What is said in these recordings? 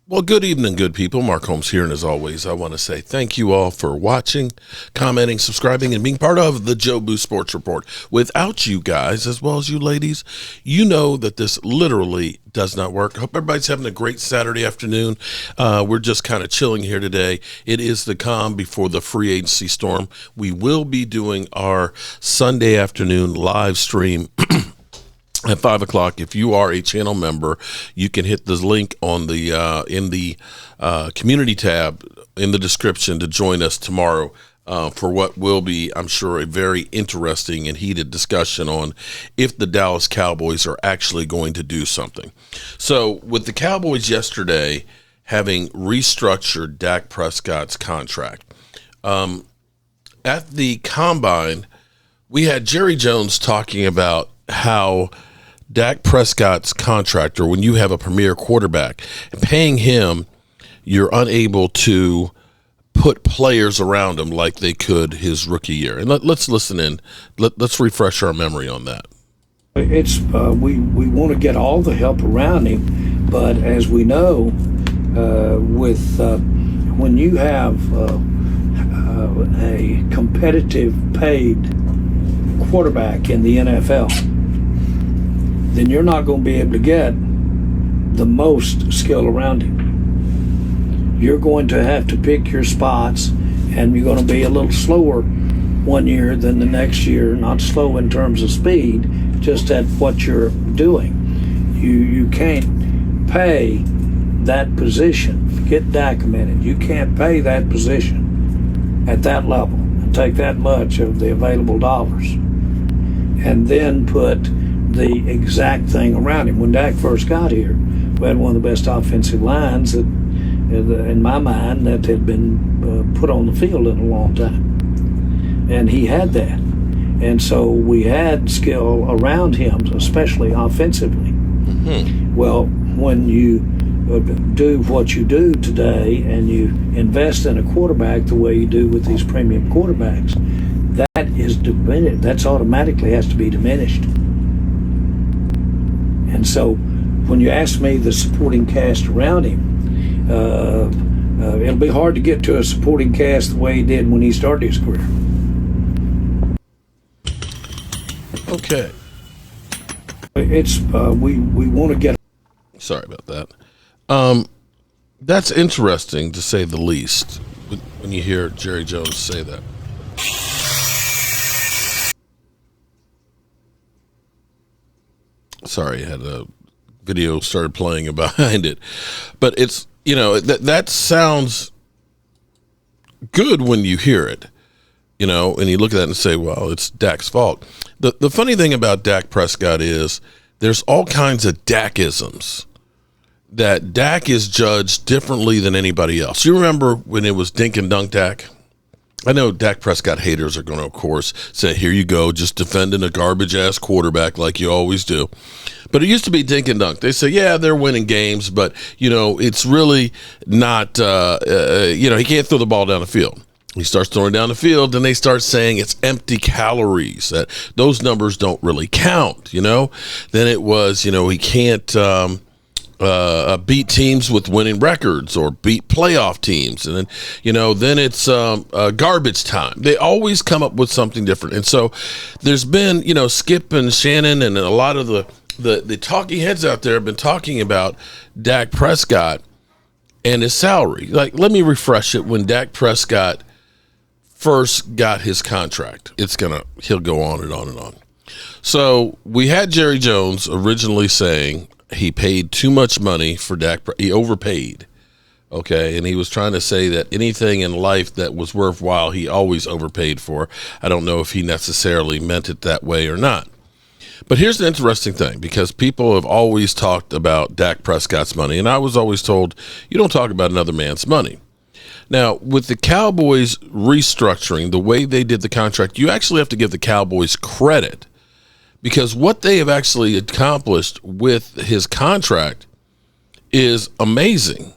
Well, good evening, good people. Mark Holmes here, and as always, I want to say thank you all for watching, commenting, subscribing, and being part of the Joe Boo Sports Report. Without you guys, as well as you ladies, you know that this literally does not work. I hope everybody's having a great Saturday afternoon. We're just kind of chilling here today. It is the calm before the free agency storm. We will be doing our Sunday afternoon live stream at 5 o'clock. If you are a channel member, you can hit the link on the in the community tab in the description to join us tomorrow for what will be, I'm sure, a very interesting and heated discussion on if the Dallas Cowboys are actually going to do something. So with the Cowboys yesterday having restructured Dak Prescott's contract, at the Combine, we had Jerry Jones talking about how Dak Prescott's contract, or when you have a premier quarterback, paying him, you're unable to put players around him like they could his rookie year. And let's listen in. Let's refresh our memory on that. It's we want to get all the help around him, but as we know, when you have a competitive paid quarterback in the NFL, then you're not going to be able to get the most skill around him. You're going to have to pick your spots, and you're going to be a little slower one year than the next year. Not slow in terms of speed, just at what you're doing. You can't pay that position. Get Dak a minute. You can't pay that position at that level and take that much of the available dollars and then put the exact thing around him. When Dak first got here, we had one of the best offensive lines that, in my mind, that had been put on the field in a long time. And he had that. And so we had skill around him, especially offensively. Mm-hmm. Well, when you do what you do today and you invest in a quarterback the way you do with these premium quarterbacks, that is diminished. That's automatically has to be diminished. And so when you ask me the supporting cast around him, it'll be hard to get to a supporting cast the way he did when he started his career. Okay. It's we want to get. Sorry about that. That's interesting, to say the least, when you hear Jerry Jones say that. Sorry, I had a video started playing behind it. But it's, that sounds good when you hear it, and you look at that and say, well, it's Dak's fault. The funny thing about Dak Prescott is there's all kinds of Dakisms that Dak is judged differently than anybody else. You remember when it was dink and dunk Dak? I know Dak Prescott haters are going to, of course, say, here you go, just defending a garbage-ass quarterback like you always do. But it used to be dink and dunk. They say, yeah, they're winning games, but, it's really not, he can't throw the ball down the field. He starts throwing down the field, and they start saying it's empty calories, that those numbers don't really count, Then it was, he can't beat teams with winning records or beat playoff teams. And then, then it's garbage time. They always come up with something different. And so there's been, Skip and Shannon and a lot of the talking heads out there have been talking about Dak Prescott and his salary. Like, let me refresh it. When Dak Prescott first got his contract, he'll go on and on and on. So we had Jerry Jones originally saying he paid too much money for Dak. He overpaid. Okay. And he was trying to say that anything in life that was worthwhile, he always overpaid for. I don't know if he necessarily meant it that way or not. But here's the interesting thing, because people have always talked about Dak Prescott's money, and I was always told, you don't talk about another man's money. Now, with the Cowboys restructuring, the way they did the contract, you actually have to give the Cowboys credit, because what they have actually accomplished with his contract is amazing.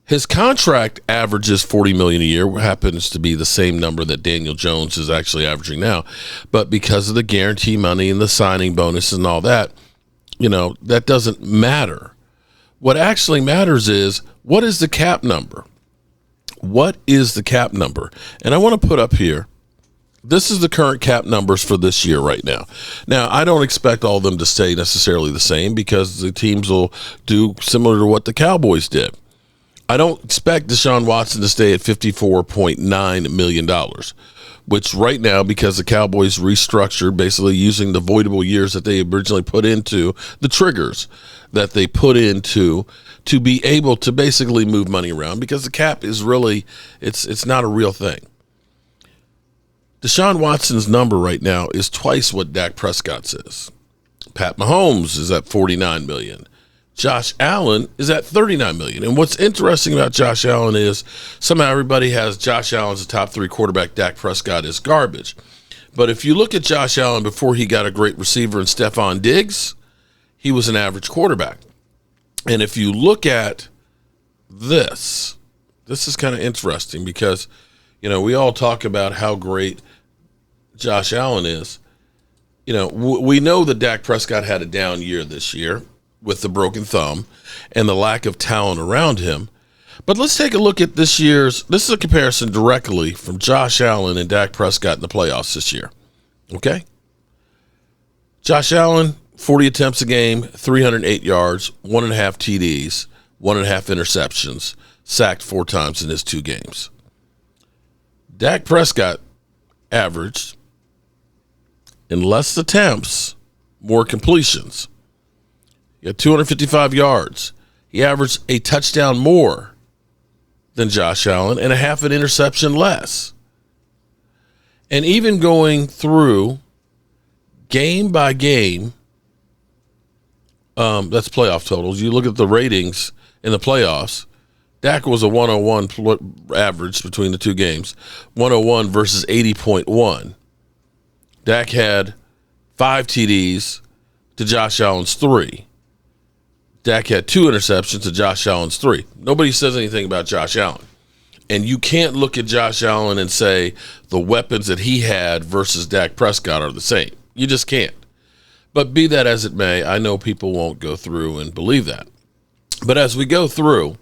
His contract averages $40 million a year, happens to be the same number that Daniel Jones is actually averaging now. But because of the guarantee money and the signing bonus and all that, that doesn't matter. What actually matters is, what is the cap number? What is the cap number? And I want to put up here, this is the current cap numbers for this year right now. Now, I don't expect all of them to stay necessarily the same because the teams will do similar to what the Cowboys did. I don't expect Deshaun Watson to stay at $54.9 million, which right now, because the Cowboys restructured, basically using the voidable years that they originally put into, the triggers that they put into to be able to basically move money around, because the cap is really, it's not a real thing. Deshaun Watson's number right now is twice what Dak Prescott's is. Pat Mahomes is at $49 million. Josh Allen is at $39 million. And what's interesting about Josh Allen is somehow everybody has Josh Allen as a top 3 quarterback. Dak Prescott is garbage. But if you look at Josh Allen before he got a great receiver in Stephon Diggs, he was an average quarterback. And if you look at this is kind of interesting because, we all talk about how great Josh Allen is. We know that Dak Prescott had a down year this year with the broken thumb and the lack of talent around him. But let's take a look at this is a comparison directly from Josh Allen and Dak Prescott in the playoffs this year. Okay? Josh Allen, 40 attempts a game, 308 yards, 1.5 TDs, 1.5 interceptions, sacked 4 times in his 2 games. Dak Prescott averaged, in less attempts, more completions. He had 255 yards. He averaged a touchdown more than Josh Allen and a half an interception less. And even going through game by game, that's playoff totals. You look at the ratings in the playoffs, Dak was a 101 average between the 2 games, 101 versus 80.1. Dak had 5 TDs to Josh Allen's 3. Dak had 2 interceptions to Josh Allen's 3. Nobody says anything about Josh Allen. And you can't look at Josh Allen and say the weapons that he had versus Dak Prescott are the same. You just can't. But be that as it may, I know people won't go through and believe that. But as we go through,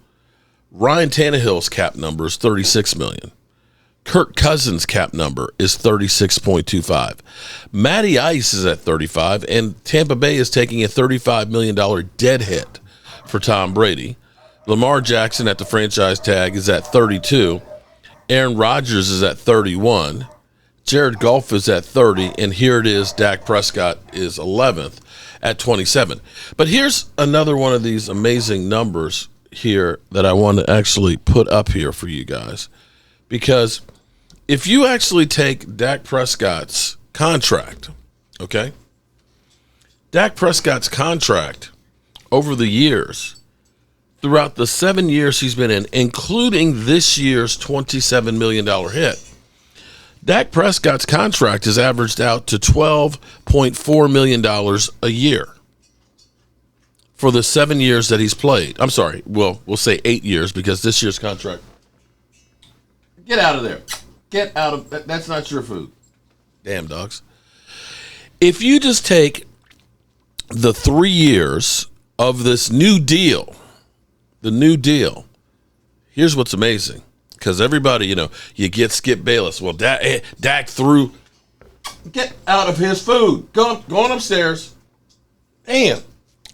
Ryan Tannehill's cap number is $36 million. Kirk Cousins' cap number is $36.25. Matty Ice is at $35, and Tampa Bay is taking a $35 million dead hit for Tom Brady. Lamar Jackson at the franchise tag is at $32. Aaron Rodgers is at $31. Jared Goff is at $30, and here it is, Dak Prescott is 11th at $27. But here's another one of these amazing numbers here that I want to actually put up here for you guys, because if you actually take Dak Prescott's contract, okay? Dak Prescott's contract over the years, throughout the 7 years he's been in, including this year's $27 million hit, Dak Prescott's contract has averaged out to $12.4 million a year for the 7 years that he's played. I'm sorry, we'll say 8 years because this year's contract. Get out of there. Get out of that. That's not your food. Damn dogs. If you just take the 3 years of this new deal, here's what's amazing. Because everybody, you get Skip Bayless. Well, Dak threw. Get out of his food. Go on upstairs. Damn.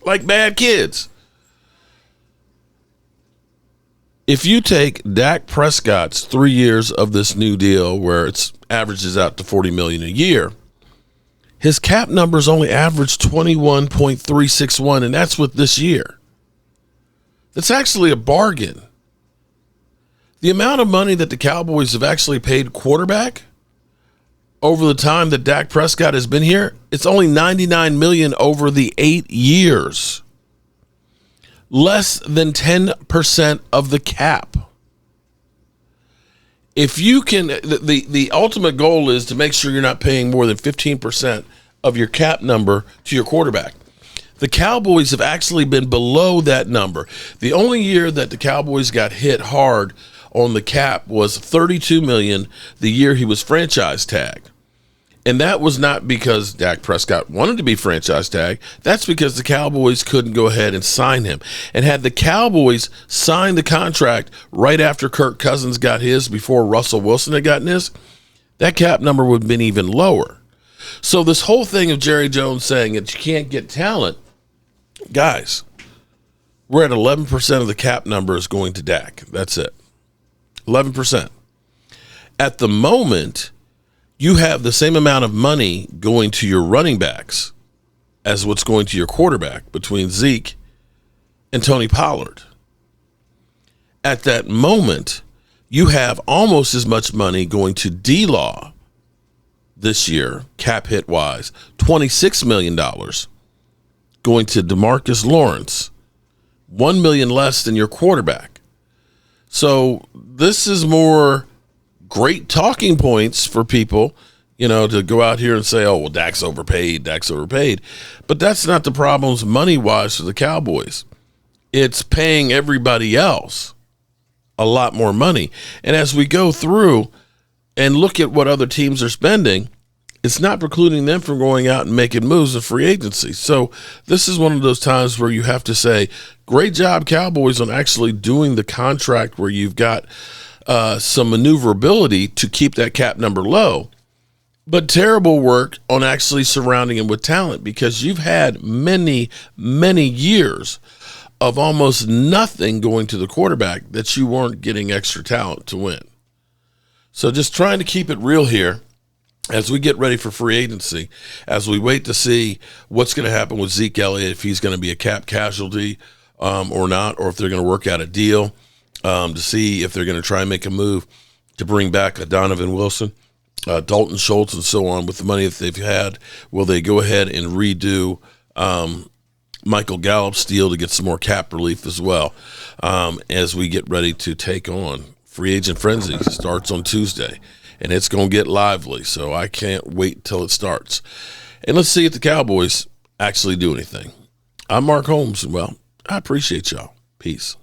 Like bad kids. If you take Dak Prescott's 3 years of this new deal where it averages out to $40 million a year, his cap numbers only averaged 21.361, and that's with this year. That's actually a bargain. The amount of money that the Cowboys have actually paid quarterback over the time that Dak Prescott has been here, it's only $99 million over the 8 years. Less than 10% of the cap. If you can, the ultimate goal is to make sure you're not paying more than 15% of your cap number to your quarterback. The Cowboys have actually been below that number. The only year that the Cowboys got hit hard on the cap was $32 million the year he was franchise tagged. And that was not because Dak Prescott wanted to be franchise tag. That's because the Cowboys couldn't go ahead and sign him. And had the Cowboys signed the contract right after Kirk Cousins got his, before Russell Wilson had gotten his, that cap number would have been even lower. So this whole thing of Jerry Jones saying that you can't get talent, guys, we're at 11% of the cap number is going to Dak. That's it. 11%. At the moment, you have the same amount of money going to your running backs as what's going to your quarterback between Zeke and Tony Pollard. At that moment, you have almost as much money going to D-Law this year, cap hit wise, $26 million going to DeMarcus Lawrence, $1 million less than your quarterback. So this is more great talking points for people, to go out here and say, oh, well, Dak's overpaid. But that's not the problems money-wise for the Cowboys. It's paying everybody else a lot more money. And as we go through and look at what other teams are spending, it's not precluding them from going out and making moves in free agency. So this is one of those times where you have to say, great job, Cowboys, on actually doing the contract where you've got some maneuverability to keep that cap number low, but terrible work on actually surrounding him with talent, because you've had many, many years of almost nothing going to the quarterback that you weren't getting extra talent to win. So just trying to keep it real here as we get ready for free agency, as we wait to see what's going to happen with Zeke Elliott, if he's going to be a cap casualty or not, or if they're going to work out a deal to see if they're going to try and make a move to bring back a Donovan Wilson, Dalton Schultz, and so on with the money that they've had. Will they go ahead and redo Michael Gallup's deal to get some more cap relief as well, as we get ready to take on free agent frenzy? Starts on Tuesday, and it's going to get lively, so I can't wait till it starts. And let's see if the Cowboys actually do anything. I'm Mark Holmes, and, well, I appreciate y'all. Peace.